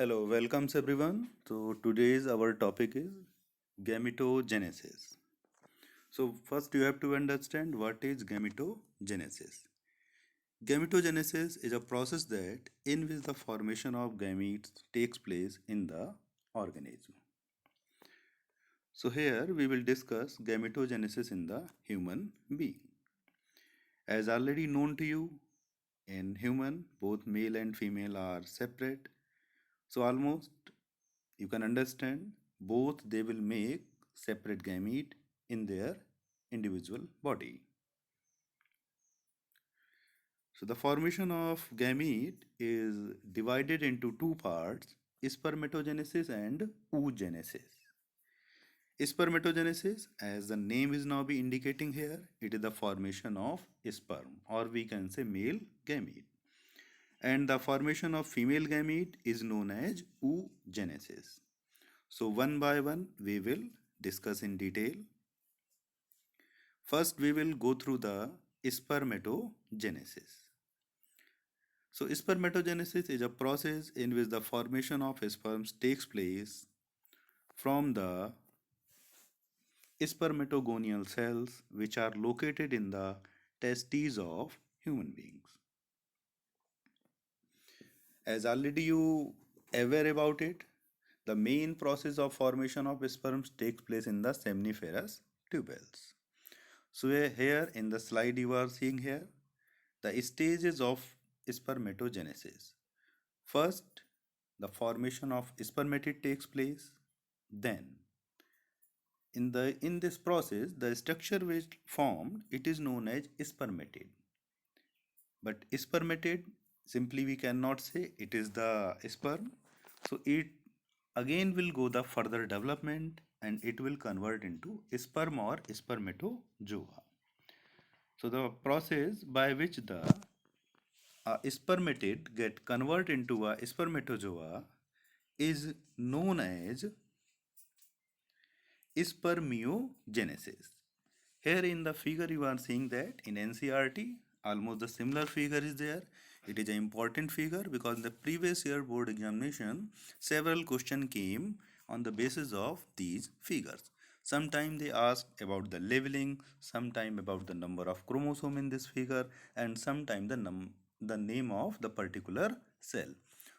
Hello, welcome everyone. So today's our topic is gametogenesis. So first you have to understand what is gametogenesis. Gametogenesis is a process that in which the formation of gametes takes place in the organism. So here we will discuss gametogenesis in the human being. As already known to you, in human both male and female are separate. So almost you can understand both they will make separate gamete in their individual body. So the formation of gamete is divided into two parts, spermatogenesis and oogenesis. Spermatogenesis, as the name is now be indicating here, it is the formation of sperm, or we can say male gamete. And the formation of female gamete is known as oogenesis. So one by one we will discuss in detail. First we will go through the spermatogenesis. So spermatogenesis is a process in which the formation of sperms takes place from the spermatogonial cells which are located in the testes of human beings. As already you aware about it, the main process of formation of sperms takes place in the seminiferous tubules. So here in the slide you are seeing here the stages of spermatogenesis. First, the formation of spermatid takes place. Then, in this process, the structure which formed it is known as spermatid. But spermatid simply we cannot say it is the sperm. So it again will go the further development and it will convert into sperm or spermatozoa. So the process by which the spermatid get converted into a spermatozoa is known as spermiogenesis. Here in the figure you are seeing that in NCERT almost the similar figure is there. It is an important figure because in the previous year board examination several questions came on the basis of these figures. Sometimes they ask about the leveling, sometime about the number of chromosome in this figure, and sometime the name of the particular cell.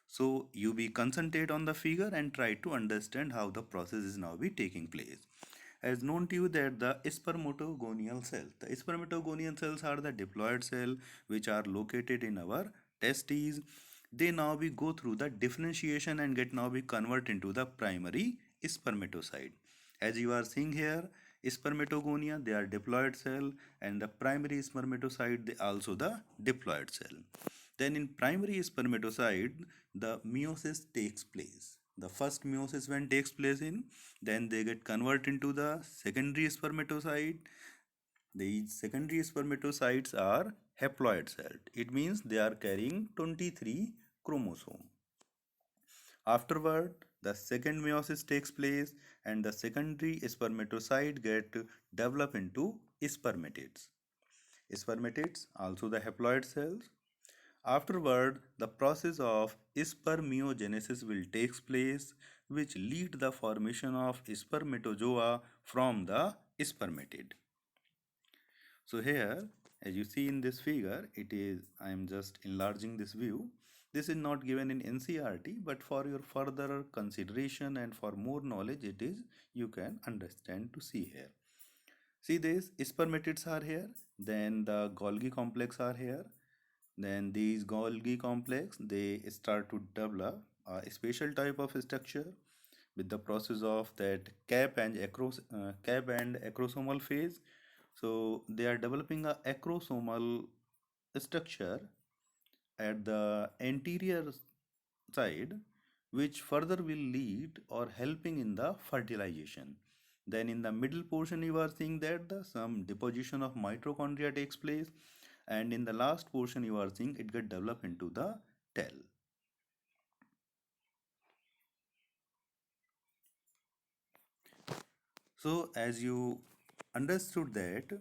So you be concentrate on the figure and try to understand how the process is now be taking place. As known to you that the spermatogonial cells, the spermatogonial cells are the diploid cell which are located in our testes. They now we go through the differentiation and get now be convert into the primary spermatocyte. As you are seeing here, spermatogonia they are diploid cell and the primary spermatocyte they also the diploid cell. Then in primary spermatocyte the meiosis takes place. The first meiosis when takes place in, then they get converted into the secondary spermatocyte. These secondary spermatocytes are haploid cells. It means they are carrying 23 chromosomes. Afterward, the second meiosis takes place and the secondary spermatocyte get develop into spermatids. Spermatids, also the haploid cells. Afterward, the process of spermiogenesis will take place, which lead the formation of spermatozoa from the spermatid. So here, as you see in this figure, it is, I am just enlarging this view. This is not given in NCERT, but for your further consideration and for more knowledge, it is, you can understand to see here. See this, spermatids are here, then the Golgi complex are here. Then these Golgi complex, they start to develop a special type of structure with the process of that cap and acrosomal phase. So they are developing a acrosomal structure at the anterior side, which further will lead or helping in the fertilization. Then in the middle portion you are seeing that some deposition of mitochondria takes place, and in the last portion you are seeing it get developed into the tail. So as you understood that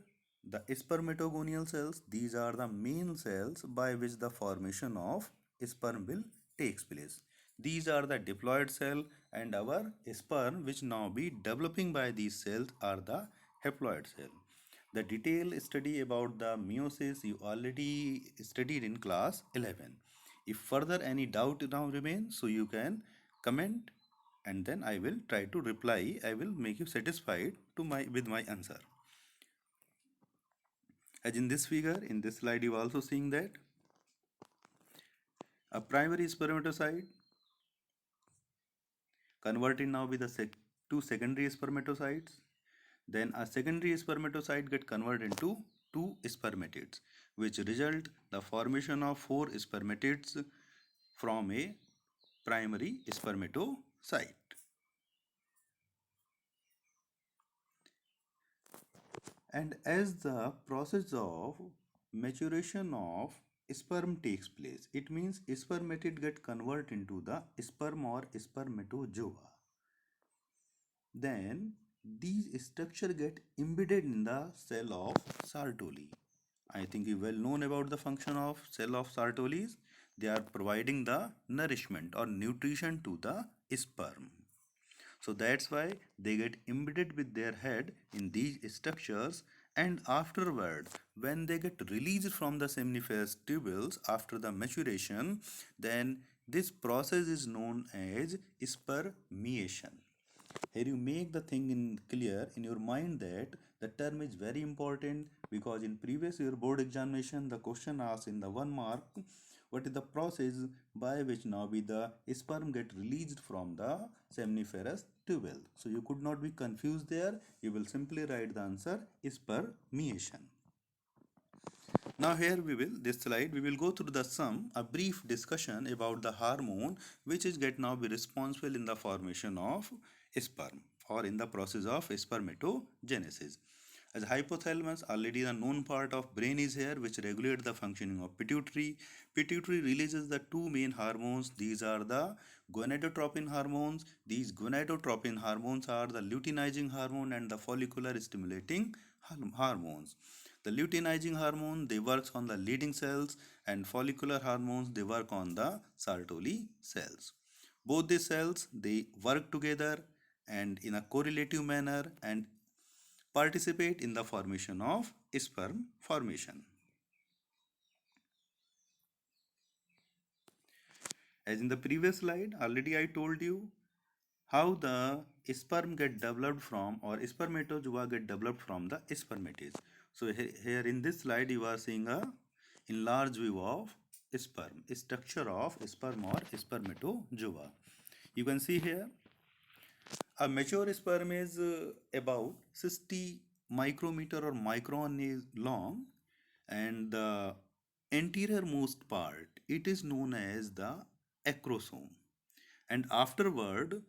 the spermatogonial cells, these are the main cells by which the formation of sperm will takes place. These are the diploid cell, and our sperm which now be developing by these cells are the haploid cell. The detailed study about the meiosis you already studied in class 11. If further any doubt now remains, so you can comment and then I will try to reply. I will make you satisfied to my with my answer. As in this figure, in this slide, you are also seeing that a primary spermatocyte converted now with two secondary spermatocytes. Then a secondary spermatocyte get converted into two spermatids, which result the formation of four spermatids from a primary spermatocyte. And as the process of maturation of sperm takes place, it means spermatid get converted into the sperm or spermatozoa. Then these structure get embedded in the cell of Sertoli. I think you well known about the function of cell of Sertoli's. They are providing the nourishment or nutrition to the sperm. So that's why they get embedded with their head in these structures, and afterward when they get released from the seminiferous tubules after the maturation, then this process is known as spermiation. Here you make the thing in clear in your mind that the term is very important, because in previous year board examination the question asked in the 1 mark, what is the process by which now be the sperm get released from the seminiferous tubule. So you could not be confused there. You will simply write the answer spermiation. Now here we will, this slide, we will go through the a brief discussion about the hormone which is get now be responsible in the formation of sperm or in the process of spermatogenesis. As hypothalamus, already the known part of brain is here which regulate the functioning of pituitary. Pituitary releases the two main hormones. These are the gonadotropin hormones. These gonadotropin hormones are the luteinizing hormone and the follicular stimulating hormones. The luteinizing hormone, they works on the leading cells, and follicular hormones, they work on the Sertoli cells. Both the cells, they work together and in a correlative manner and participate in the formation of sperm formation. As in the previous slide, already I told you how the sperm get developed from, or spermatozoa get developed from the spermatids. So here in this slide you are seeing a enlarged view of sperm, structure of sperm or spermatozoa. You can see here a mature sperm is about 60 micrometer or micron is long, and the anterior most part, it is known as the acrosome, and afterward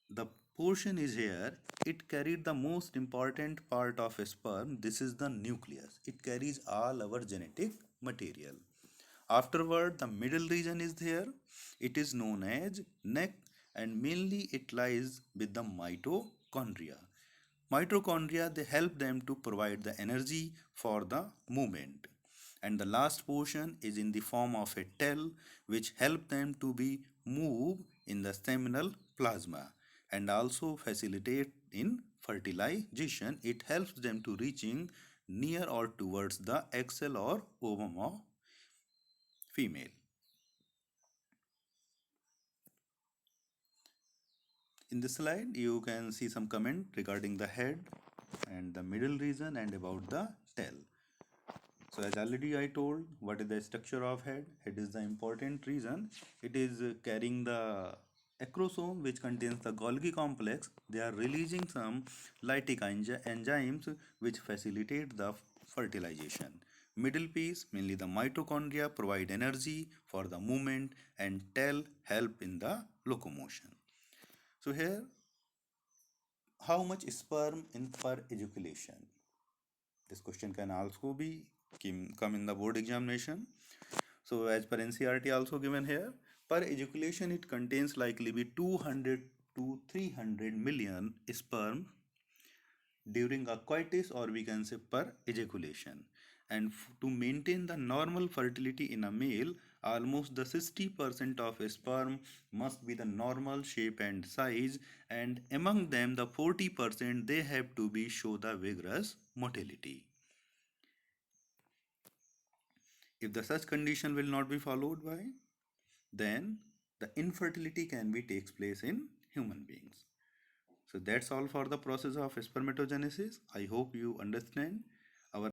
the portion is here, it carried the most important part of a sperm. This is the nucleus. It carries all our genetic material. Afterward the middle region is there, it is known as neck, and mainly it lies with the mitochondria. Mitochondria, they help them to provide the energy for the movement, and the last portion is in the form of a tail which help them to be moved in the seminal plasma and also facilitate in fertilization. It helps them to reaching near or towards the egg cell or ovum of female. In this slide you can see some comment regarding the head and the middle region and about the tail. So as already I told, what is the structure of head? Head is the important reason. It is carrying the acrosome which contains the Golgi complex. They are releasing some lytic enzymes which facilitate the fertilization. Middle piece, mainly the mitochondria, provide energy for the movement, and tail help in the locomotion. So here, how much sperm in per ejaculation? This question can also be come in the board examination. So as per NCERT also given here, per ejaculation it contains likely be 200 to 300 million sperm during a coitus, or we can say per ejaculation. and to maintain the normal fertility in a male, almost the 60% of sperm must be the normal shape and size, and among them the 40% they have to be show the vigorous motility. If the such condition will not be followed by, then the infertility can be takes place in human beings. So that's all for the process of spermatogenesis. I hope you understand.